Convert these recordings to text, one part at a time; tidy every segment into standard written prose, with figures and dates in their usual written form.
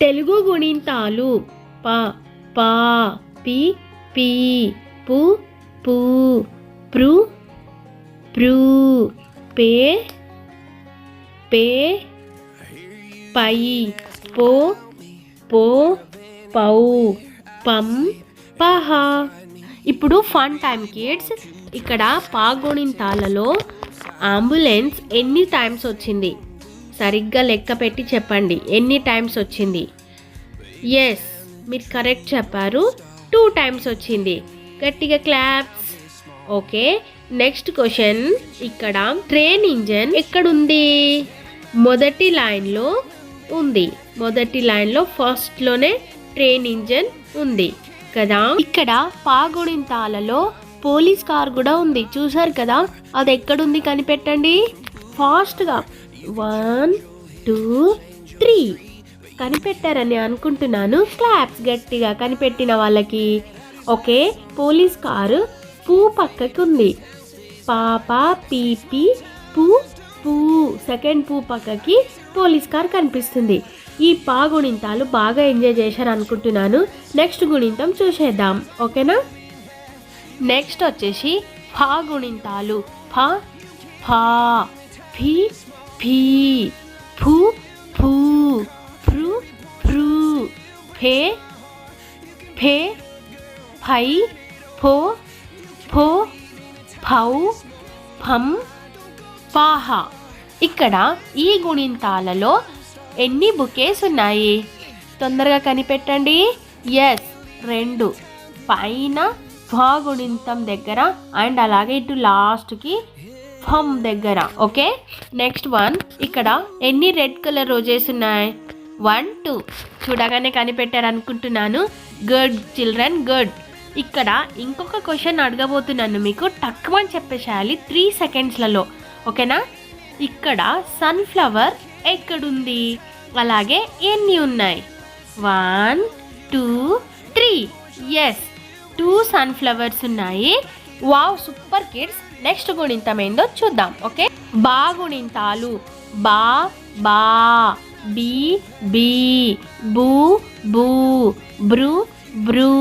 తెలుగు గుణింతాలు ప పా P P పు పూ ప్రు ప్రు పే పే పై పో పో పౌ పం పహ. ఇప్పుడు ఫన్ టైం కిడ్స్. ఇక్కడ పా గుణింతాలలో అంబులెన్స్ ఎన్ని టైమ్స్ వచ్చింది సరిగ్గా లెక్క పెట్టి చెప్పండి. ఎన్ని టైమ్స్ వచ్చింది? ఎస్, మీరు కరెక్ట్ చెప్పారు. 2 టైమ్స్ వచ్చింది. గట్టిగా క్లాప్స్. Okay, next question. ఇక్కడ ట్రైన్ ఇంజన్ ఎక్కడుంది? మొదటి లైన్లో ఉంది. మొదటి లైన్లో ఫస్ట్లోనే ట్రైన్ ఇంజన్ ఉంది కదా. ఇక్కడ పా గుణింతాలలో పోలీస్ కార్ కూడా ఉంది. చూసారు కదా, అది ఎక్కడుంది కనిపెట్టండి ఫాస్ట్గా. 1 2 3 కనిపెట్టారని అనుకుంటున్నాను. క్లాప్స్ గట్టిగా కనిపెట్టిన వాళ్ళకి. ఓకే, పోలీస్ కారు పూ పక్కకి ఉంది. పాప పీపీ పూ పూ సెకండ్ పూ పక్కకి పోలీస్ కార్ కనిపిస్తుంది. ఈ పా గుణింతాలు బాగా ఎంజాయ్ చేశారు అనుకుంటున్నాను. నెక్స్ట్ గుణింతం చూసేద్దాం. ఓకేనా? నెక్స్ట్ వచ్చేసి ఫా గుణింతాలు. ఫ ఫా ఫీ ఫీ ఫు ఫూ ఫ్రు ఫ్రూ ఫే ఫే ఫై ఫో ఫో ఫౌ ఫం పాహ. ఇక్కడ ఈ గుణింతాలలో ఎన్ని బుకేస్ ఉన్నాయి? తొందరగా కనిపెట్టండి. ఎస్, 2 పైన ఫా గుణింతం దగ్గర అండ్ అలాగే ఇటు లాస్ట్కి ఫం దగ్గర. Okay, next one. ఇక్కడ ఎన్ని రెడ్ కలర్ రోజెస్ ఉన్నాయి? 1 2 చూడగానే కనిపెట్టారు అనుకుంటున్నాను. Good children, good. ఇక్కడ ఇంకొక క్వశ్చన్ అడగబోతున్నాను మీకు. తక్కువని చెప్పేసేయాలి 3 సెకండ్స్లలో. ఓకేనా? ఇక్కడ సన్ఫ్లవర్ ఎక్కడుంది? అలాగే ఎన్ని ఉన్నాయి? 1 2 3. ఎస్, 2 సన్ఫ్లవర్స్ ఉన్నాయి. Wow, super kids. నెక్స్ట్ గుణింతం ఏందో చూద్దాం. ఓకే, బా గుణింతాలు. బా బా బీ బీ బూ బూ బ్రూ బ్రూ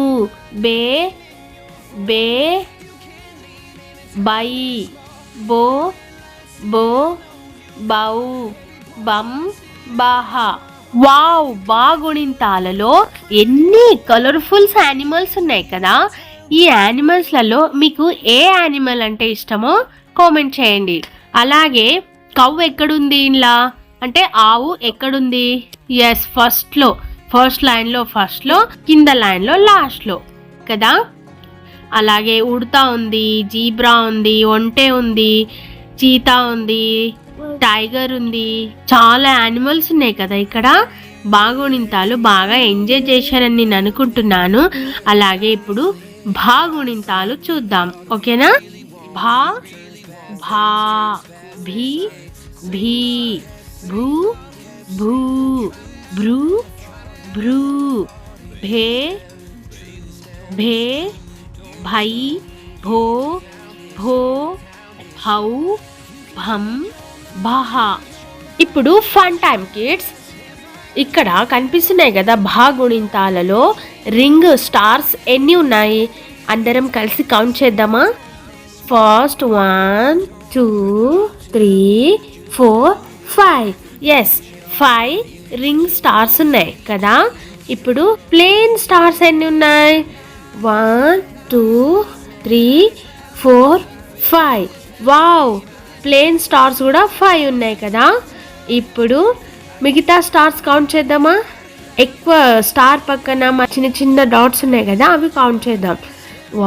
బే బే బై బో బో బౌ బం బాహ. వావ్, బా గుణింతాలలో ఎన్ని కలర్ఫుల్స్ యానిమల్స్ ఉన్నాయి కదా. ఈ యానిమల్స్లలో మీకు ఏ యానిమల్ అంటే ఇష్టమో కామెంట్ చేయండి. అలాగే కవ్ ఎక్కడుంది ఇలా అంటే ఆవు ఎక్కడుంది? ఎస్, ఫస్ట్ లైన్లో ఫస్ట్లో, కింద లైన్లో లాస్ట్లో కదా. అలాగే ఉడతా ఉంది, జీబ్రా ఉంది, ఒంటె ఉంది, చీతా ఉంది, టైగర్ ఉంది. చాలా యానిమల్స్ ఉన్నాయి కదా ఇక్కడ. బాగుణింతాలు బాగా ఎంజాయ్ చేశారని నేను అనుకుంటున్నాను. అలాగే ఇప్పుడు భా గుణింతాలు చూద్దాం. ఓకేనా? భా భా భీ భీ భూ భూ భ్రూ భ్రూ భే భే భై భో భో భౌ భం భహ. ఇప్పుడు ఫన్ టైం కిడ్స్. ఇక్కడ కనిపిస్తున్నాయి కదా భా గుణింతాలలో రింగ్ స్టార్స్ ఎన్ని ఉన్నాయి? అందరం కలిసి కౌంట్ చేద్దామా? ఫస్ట్ 1 2 3 4 5. ఎస్, 5 రింగ్ స్టార్స్ ఉన్నాయి కదా. ఇప్పుడు ప్లేన్ స్టార్స్ ఎన్ని ఉన్నాయి? 1 2 3 4 5. వావ్, ప్లేన్ స్టార్స్ కూడా 5 ఉన్నాయి కదా. ఇప్పుడు మిగతా స్టార్స్ కౌంట్ చేద్దామా? ఎక్కువ స్టార్ పక్కన చిన్న చిన్న డాట్స్ ఉన్నాయి కదా, అవి కౌంట్ చేద్దాం.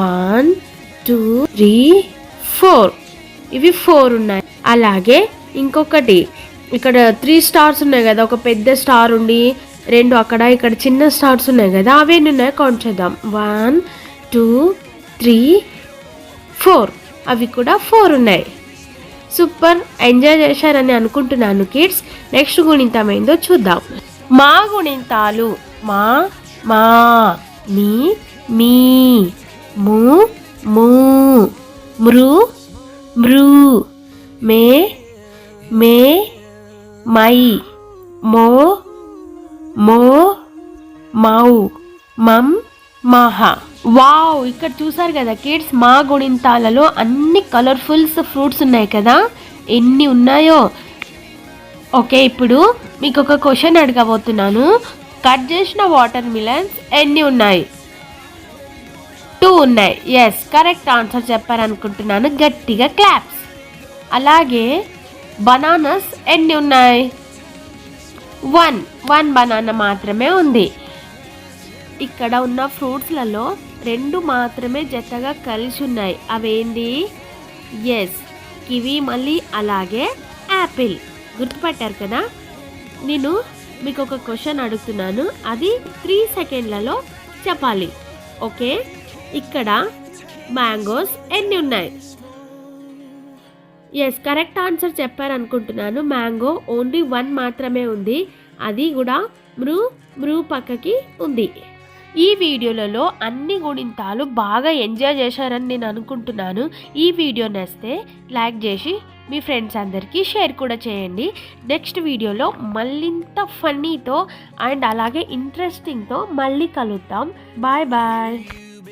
1 2 3 4. ఇవి 4 ఉన్నాయి. అలాగే ఇంకొకటి ఇక్కడ 3 స్టార్స్ ఉన్నాయి కదా. ఒక పెద్ద స్టార్ ఉండి 2 అక్కడ ఇక్కడ చిన్న స్టార్స్ ఉన్నాయి కదా, అవి ఎన్ని ఉన్నాయి కౌంట్ చేద్దాం. 1 2 3 4. అవి కూడా 4 ఉన్నాయి. సూపర్, ఎంజాయ్ చేశారని అనుకుంటున్నాను కిడ్స్. నెక్స్ట్ గుణింతం ఏందో చూద్దాం. మా గుణింతాలు. మా మా మీ మీ ము ము మృ మృ మే మే మై మో మో, మౌ, మం, మహ. వావ్, ఇక్కడ చూసారు కదా కిడ్స్, మా గుణింతాలలో అన్ని కలర్ఫుల్స్ ఫ్రూట్స్ ఉన్నాయి కదా, ఎన్ని ఉన్నాయో. ఓకే, ఇప్పుడు మీకు ఒక క్వశ్చన్ అడగబోతున్నాను. కట్ చేసిన వాటర్ మిలన్స్ ఎన్ని ఉన్నాయి? 2 ఉన్నాయి. ఎస్, కరెక్ట్ ఆన్సర్ చెప్పారనుకుంటున్నాను. గట్టిగా క్లాప్స్. అలాగే బనానాస్ ఎన్ని ఉన్నాయి? 1 బనానా మాత్రమే ఉంది. ఇక్కడ ఉన్న ఫ్రూట్స్లలో 2 మాత్రమే జతగా కలిసి ఉన్నాయి. అవేంటి? ఎస్, కివి, మళ్ళీ అలాగే యాపిల్. గుర్తుపట్టారు కదా. నేను మీకు ఒక క్వశ్చన్ అడుగుతున్నాను, అది 3 సెకండ్లలో చెప్పాలి. ఓకే, ఇక్కడ మ్యాంగోస్ ఎన్ని ఉన్నాయి? ఎస్, కరెక్ట్ ఆన్సర్ చెప్పారనుకుంటున్నాను. మ్యాంగో ఓన్లీ 1 మాత్రమే ఉంది. అది కూడా మృ పక్కకి ఉంది. ఈ వీడియోలలో అన్ని గుణింతాలు బాగా ఎంజాయ్ చేశారని నేను అనుకుంటున్నాను. ఈ వీడియో నచ్చితే లైక్ చేసి మీ ఫ్రెండ్స్ అందరికీ షేర్ కూడా చేయండి. నెక్స్ట్ వీడియోలో మళ్ళింత ఫన్నీతో అండ్ అలాగే ఇంట్రెస్టింగ్తో మళ్ళీ కలుద్దాం. Bye bye.